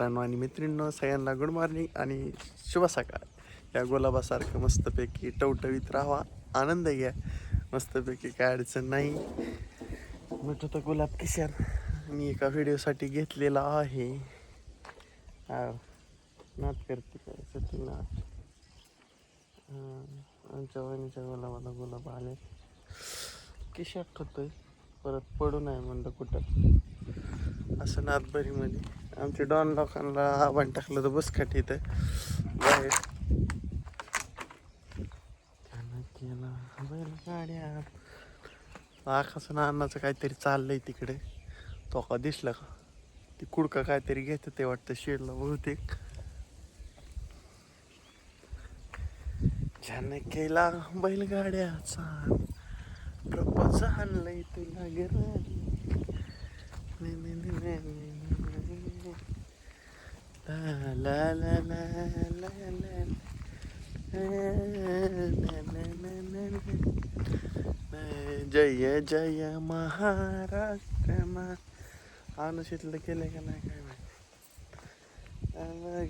मित्रांनो आणि मैत्रिणींनो सगळ्यांना गुड मॉर्निंग आणि शुभ सकाळ. या गुलाबासारखं मस्तपैकी टवटवीत राहावा, आनंद घ्या मस्तपैकी, काय अडचण नाही. मोठं तर गुलाब किशार मी एका व्हिडिओसाठी घेतलेला आहे. नात करते काय सती नात. आमच्या वहिनीच्या गुलाबाला गुलाब आले, किशात होतोय परत पडू नये म्हणलं कुठं असं नातबरीमध्ये. आमच्या डॉन लोकांना आव्हान टाकलं तर बसखाट इथं बाहेर केला बैलगाड्या. आकाशाचं अन्नाचं काहीतरी चाललंय तिकडे, तो का दिसला का? ती कुडका काहीतरी घेतं ते वाटतं शेडला बहुतेक. ज्यानं केला बैलगाड्याचा प्रपोज आणलंय तुला घराली. ला ला ला ला ला जय जय महाराष्ट्र. अनुषेतलं केलंय का नाही काय माहिती.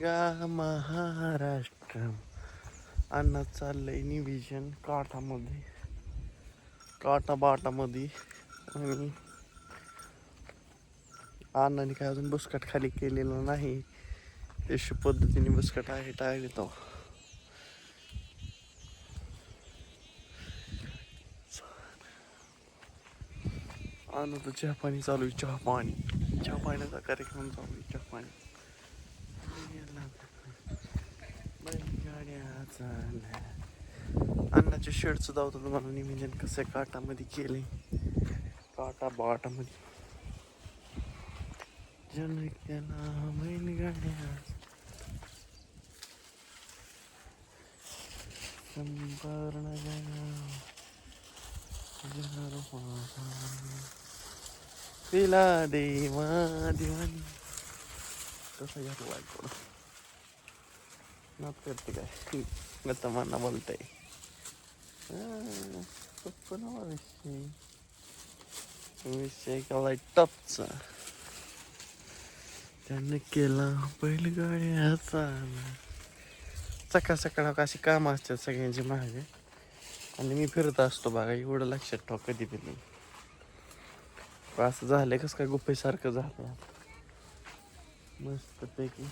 गा महाराष्ट्र अण्णा चाललंय निविजन काठामध्ये, काटा बाटामध्ये. आणि अण्णाने काय अजून बुसकाट खाली केलेलं नाही, अशा पद्धतीने बुसकाट आहे टाळले तो. आणू तर चहा पाणी चालू आहे, चहा पाण्याचा कार्यक्रम चालू आहे. चहा पाणी बैलगाड्या चालल्या. अन्नाच्या शेडचं धावतं तुम्हाला नियोजन कसं काटामध्ये केलंय, काटा बाटामध्ये. जन केला बैलगाड्या संपूर्ण तिला देवा दिवाणी कसं घ्या वाईट नात करते काय गत्ता माना बोलताय. विषय केलाय टपचा. त्याने केला बैलगाड्याचा. सकाळ सकाळ अशी कामं असतात सगळ्यांची मागे, आणि मी फिरत असतो बघा, एवढं लक्षात ठेवा कधी बी. असं झालंय कसं काय गुप्पेसारखं झालं मस्तपैकी.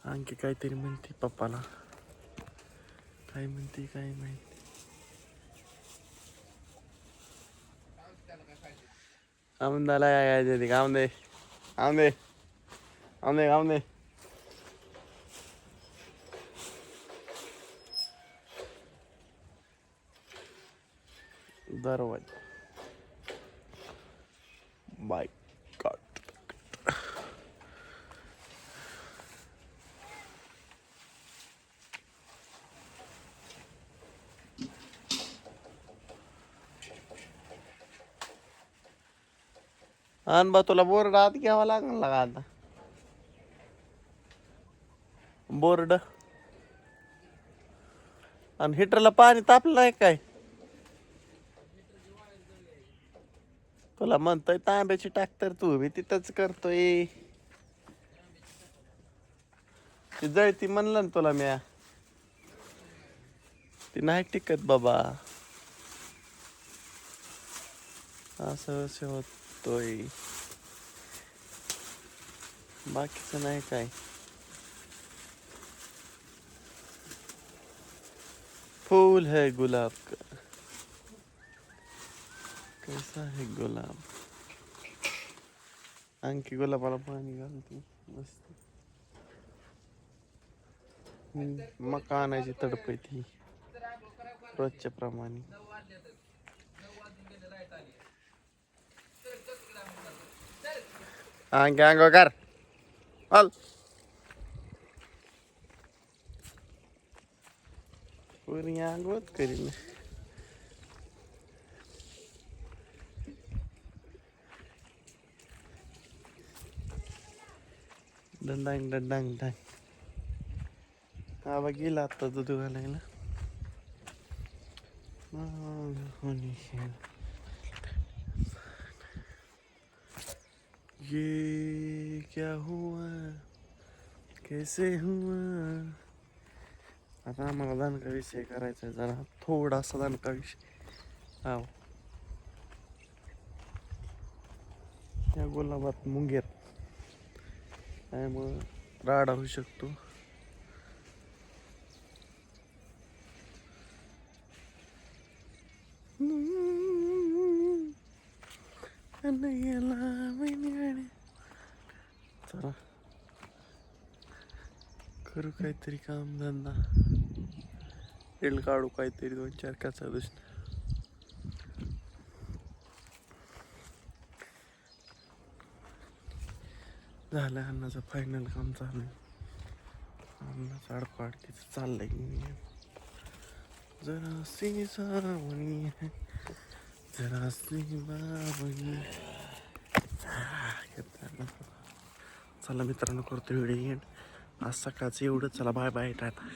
आणखी काहीतरी म्हणते पप्पाला, काय म्हणते काय माहिती. आमदाला काय काम दे आम दे आम दे काम दे. दरवाजा बाय काट आण बा. तुला बोर्ड आत घ्यावा लागेल का आता, बोर्ड. आणि हिटरला पाणी तापलं आहे काय? तुला म्हणतोय तांब्याची टाक तर तू बी तिथंच करतोय. ती जळती म्हणलं ना तुला म्या, ती नाही टिकत बाबा. असं होतोय, बाकीचं नाही काय. फूल है गुलाब का, कैसा है गुलाब. आणखी गुलाबाला पाणी घालते मस्त. मका आणायची तडपय ती रोजच्या प्रमाणे. आणखी अंग कर हल. पूर्ण अंगवत करीन. दंडांग दंडांग डांग. हा बघ गेला आता दूध घालायला. ये क्या हुआ कैसे हुआ. आता आम्हाला दणका विषय करायचा आहे जरा थोडासा दणका विषय. हा या गुलाबात मुंगेर त्यामुळं राडा होऊ शकतो. चला करू काहीतरी काम धंदा तेल काढू काहीतरी 2-4 काचा दुसऱ्या. झालं अन्नाचं फायनल काम चालू आहे. अन्नाचं अडकाडकीचं चाललंय. जरा सी सावणी है जरा सी बावणी. चला मित्रांनो करतो व्हिडिओ एंड आज सकाळचं एवढं. चला बाय बाय टाटा.